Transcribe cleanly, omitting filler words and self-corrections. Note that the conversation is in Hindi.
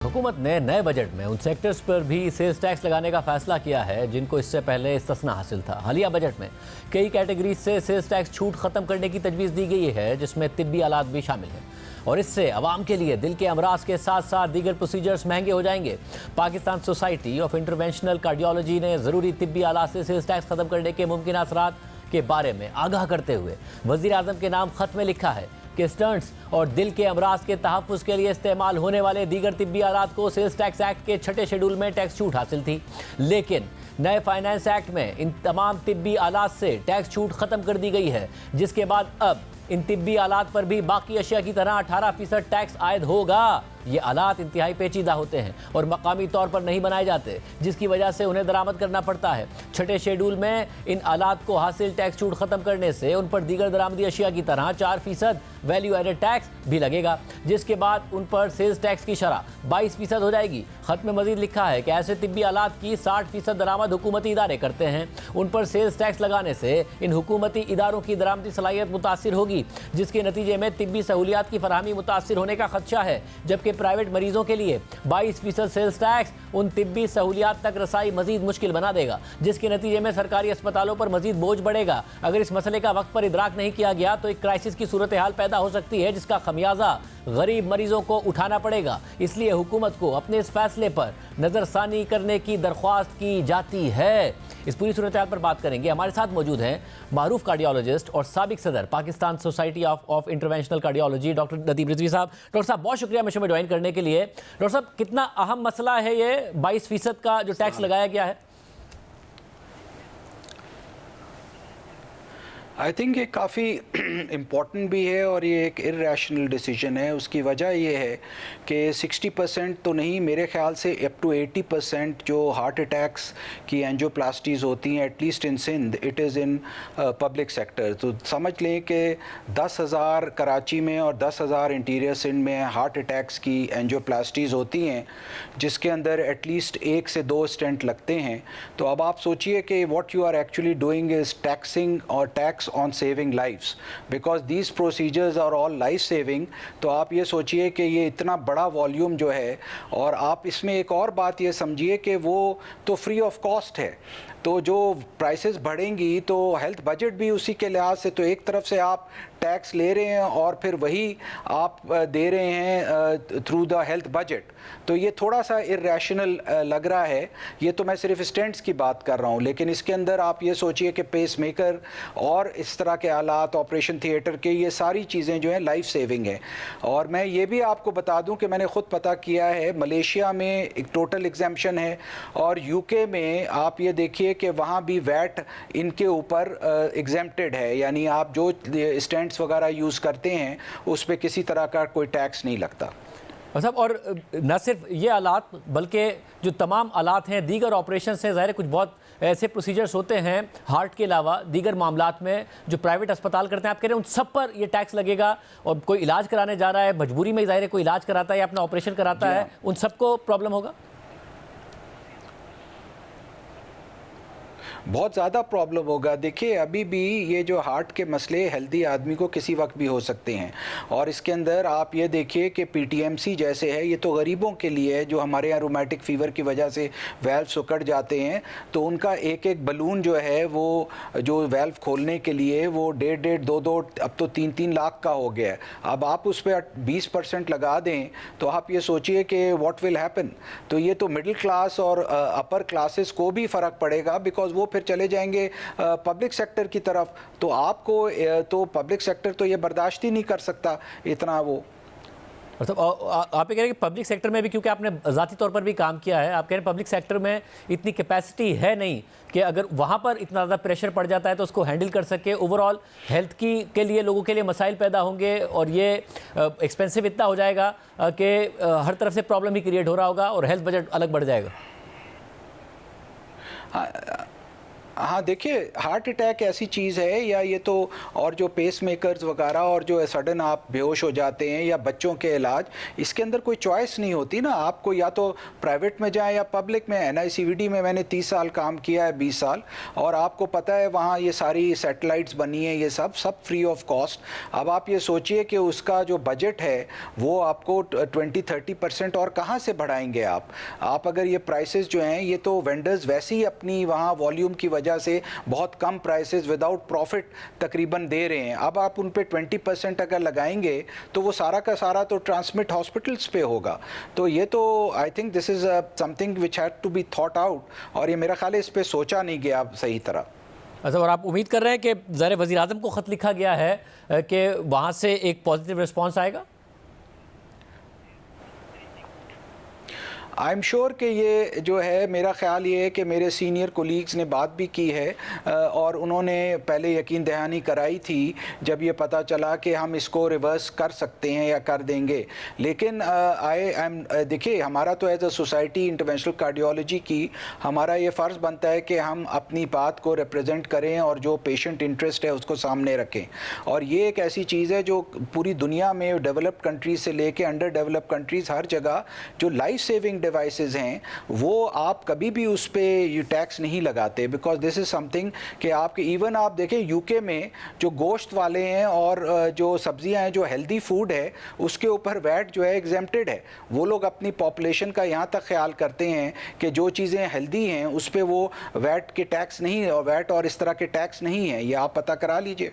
हुकूमत ने नए बजट में उन सेक्टर्स पर भी सेल्स टैक्स लगाने का फैसला किया है जिनको इससे पहले इस्तिस्ना हासिल था। हालिया बजट में कई कैटेगरीज से सेल्स टैक्स छूट खत्म करने की तजवीज़ दी गई है, जिसमें तिब्बी आलात भी शामिल हैं और इससे अवाम के लिए दिल के अमराज के साथ साथ दीगर प्रोसीजर्स महंगे हो जाएंगे। Pakistan society of interventional cardiology ने ज़रूरी तिब्बी आलात से सेल्स टैक्स खत्म करने के मुमकिन असरात के बारे में आगाह करते हुए वज़ीर आज़म के नाम खत में लिखा है कि स्टंट्स और दिल के अमराज के तहफ़्फ़ुज़ के लिए इस्तेमाल होने वाले दीगर तिब्बी आलात को सेल्स टैक्स एक्ट के 6 शेड्यूल में टैक्स छूट हासिल थी, लेकिन नए फाइनेंस एक्ट में इन तमाम तिब्बी आलात से टैक्स छूट ख़त्म कर दी गई है, जिसके बाद अब इन तिब्बी आलात पर भी बाकी अशिया की तरह 18% टैक्स आयद होगा। ये आलात इंतहाई पेचीदा होते हैं और मकामी तौर पर नहीं बनाए जाते, जिसकी वजह से उन्हें दरामद करना पड़ता है। 6 शेड्यूल में इन आलात को हासिल टैक्स छूट ख़त्म करने से उन पर दीगर दरामदी अशिया की तरह 4% वैल्यू एडेड टैक्स भी लगेगा, जिसके बाद उन पर सेल्स टैक्स की शरह 22% हो जाएगी। खत में मजीद लिखा है कि ऐसे तिब्बी आलात की 60% दरामद हुकूमती इदारे करते हैं। उन पर सेल्स टैक्स लगाने से इन हुकूमती इदारों की दरामदी सलाहियत मुतासिर होगी, जिसके नतीजे में तिब्बी सहूलियात की फराहमी मुतासिर होने का खदशा है, जबकि प्राइवेट मरीजों के लिए 22% सेल्स टैक्स उन तिब्बी सहूलियात तक रसाई मजीद मुश्किल बना देगा, जिसके नतीजे में सरकारी अस्पतालों पर मजीद बोझ बढ़ेगा। अगर इस मसले का वक्त पर इदराक नहीं किया गया तो एक क्राइसिस की सूरत हाल पैदा हो सकती है, जिसका खमियाजा गरीब मरीजों को उठाना पड़ेगा। इसलिए हुकूमत को अपने इस फैसले पर नज़रसानी करने की दरख्वास्त की जाती है। इस पूरी सूरत हाल पर बात करेंगे। हमारे साथ मौजूद हैं मारूफ कार्डियोलॉजिस्ट और साबिक सदर Pakistan society of interventional cardiology doctor Nadeem Rizvi साहब। डॉक्टर साहब, बहुत शुक्रिया मिशन में ज्वाइन करने के लिए। डॉक्टर साहब, कितना अहम मसला है ये 22% का जो टैक्स लगाया गया है? आई थिंक ये काफ़ी इम्पॉर्टेंट भी है और ये एक इर्रेशनल डिसीजन है। उसकी वजह ये है कि 60% तो नहीं, मेरे ख्याल से अप टू 80% जो हार्ट अटैक्स की एंजियोप्लास्टीज़ होती हैं, at least in Sindh, it is in public sector. तो समझ लें कि 10,000 कराची में और 10,000 इंटीरियर सिंध में हार्ट अटैक्स की एंजियोप्लास्टीज़ होती हैं, जिसके अंदर एटलीस्ट 1 से 2 स्टेंट लगते हैं। तो अब आप सोचिए कि what you are actually doing is taxing और tax on saving lives, because these procedures are all life saving। तो आप ये सोचिए कि ये इतना बड़ा वॉल्यूम जो है, और आप इसमें एक और बात ये समझिए कि वो तो फ्री ऑफ कॉस्ट है। तो जो प्राइसेस बढ़ेंगी तो हेल्थ बजट भी उसी के लिहाज से, तो एक तरफ से आप टैक्स ले रहे हैं और फिर वही आप दे रहे हैं थ्रू द हेल्थ बजट। तो ये थोड़ा सा इर्रेशनल लग रहा है। ये तो मैं सिर्फ स्टेंट्स की बात कर रहा हूँ, लेकिन इसके अंदर आप ये सोचिए कि पेस मेकर और इस तरह के आलात, ऑपरेशन थिएटर के, ये सारी चीज़ें जो हैं लाइफ सेविंग है। और मैं ये भी आपको बता दूं कि मैंने ख़ुद पता किया है, मलेशिया में एक टोटल एग्जेम्पशन है और यूके में आप ये देखिए कि वहाँ भी वैट इनके ऊपर एग्जेम्प्टेड है, यानी आप जो स्टेंट्स वगैरह यूज़ करते हैं उस पर किसी तरह का कोई टैक्स नहीं लगता। साहब, और न सिर्फ ये आलात बल्कि जो तमाम आलात हैं, दीगर ऑपरेशन से ज़ाहिर कुछ बहुत ऐसे प्रोसीजर्स होते हैं हार्ट के अलावा दीगर मामलात में जो प्राइवेट अस्पताल करते हैं, आप कह रहे हैं उन सब पर ये टैक्स लगेगा। और कोई इलाज कराने जा रहा है, मजबूरी में ज़ाहिर कोई इलाज कराता है या अपना ऑपरेशन कराता है, उन सबको प्रॉब्लम होगा? बहुत ज़्यादा प्रॉब्लम होगा। देखिए, अभी भी ये जो हार्ट के मसले हेल्दी आदमी को किसी वक्त भी हो सकते हैं, और इसके अंदर आप ये देखिए कि पीटीएमसी जैसे है, ये तो गरीबों के लिए है जो हमारे यहाँ रोमैटिक फ़ीवर की वजह से वेल्व सुकड़ जाते हैं। तो उनका एक एक बलून जो है वो जो वेल्व खोलने के लिए वो 1.5, 2, अब तो 3 लाख का हो गया है। अब आप उस पर 20% लगा दें तो आप ये सोचिए कि व्हाट विल हैपन। तो ये तो मिडिल क्लास और अपर क्लासेस को भी फ़र्क पड़ेगा, बिकॉज वो फिर चले जाएंगे पब्लिक सेक्टर की तरफ। तो आपको तो पब्लिक सेक्टर तो ये बर्दाश्त ही नहीं कर सकता इतना वो। मतलब आप ये कह रहे हैं कि पब्लिक सेक्टर में भी, क्योंकि आपने ज़ाती तौर पर भी काम किया है, आप कह रहे हैं पब्लिक सेक्टर में इतनी कैपेसिटी है नहीं कि अगर वहाँ पर इतना ज़्यादा प्रेशर पड़ जाता है तो उसको हैंडल कर सके। ओवरऑल हेल्थ के लिए लोगों के लिए मसाइल पैदा होंगे और ये एक्सपेंसिव इतना हो जाएगा कि हर तरफ से प्रॉब्लम ही क्रिएट हो रहा होगा और हेल्थ बजट अलग बढ़ जाएगा। हाँ देखिए, हार्ट अटैक ऐसी चीज़ है या ये तो, और जो पेस मेकर्स वगैरह और जो सडन आप बेहोश हो जाते हैं या बच्चों के इलाज, इसके अंदर कोई चॉइस नहीं होती ना, आपको या तो प्राइवेट में जाएं या पब्लिक में। NICVD में मैंने 30 साल काम किया है, 20 साल, और आपको पता है वहाँ ये सारी सैटेलाइट्स बनी है, ये सब फ्री ऑफ कॉस्ट। अब आप ये सोचिए कि उसका जो बजट है वो आपको 20-30% और कहाँ से बढ़ाएंगे आप अगर ये प्राइसेस जो हैं, ये तो वेंडर्स वैसे ही अपनी वहाँ वॉल्यूम की वजह से बहुत कम प्राइसेस विदाउट प्रॉफिट तकरीबन दे रहे हैं। अब आप उन पे 20% अगर लगाएंगे तो वो सारा का सारा तो ट्रांसमिट हॉस्पिटल्स पे होगा। तो ये तो I think this is something which had to be thought out, और ये मेरा ख्याल है इस पे सोचा नहीं गया सही तरह। अच्छा, और आप उम्मीद कर रहे हैं कि ज़ाहिर वज़ीर आज़म को ख़त लिखा गया है कि वहाँ से एक पॉजिटिव रिस्पॉन्स आएगा? आई एम श्योर कि ये जो है, मेरा ख्याल ये है कि मेरे सीनियर कोलीग्स ने बात भी की है और उन्होंने पहले यकीन दहानी कराई थी जब ये पता चला कि हम इसको रिवर्स कर सकते हैं या कर देंगे। लेकिन देखिए, हमारा तो as a society interventional cardiology की हमारा ये फ़र्ज़ बनता है कि हम अपनी बात को रिप्रेजेंट करें और जो पेशेंट इंटरेस्ट है उसको सामने रखें। और ये एक ऐसी चीज़ है जो पूरी दुनिया में डेवलप्ड कंट्रीज़ से लेके अंडर डेवलप्ड कंट्रीज़, हर जगह जो लाइफ सेविंग डिवाइसेस हैं वो आप कभी भी उस पर टैक्स नहीं लगाते, बिकॉज दिस इज़ समथिंग कि आपके इवन आप देखें यूके में जो गोश्त वाले हैं और जो सब्जियां हैं, जो हेल्दी फूड है, उसके ऊपर वैट जो है एग्जेम्प्टेड है। वो लोग अपनी पॉपुलेशन का यहाँ तक ख्याल करते हैं कि जो चीज़ें हेल्दी हैं उस पर वो वैट के टैक्स नहीं, और वैट और इस तरह के टैक्स नहीं हैं। ये आप पता करा लीजिए।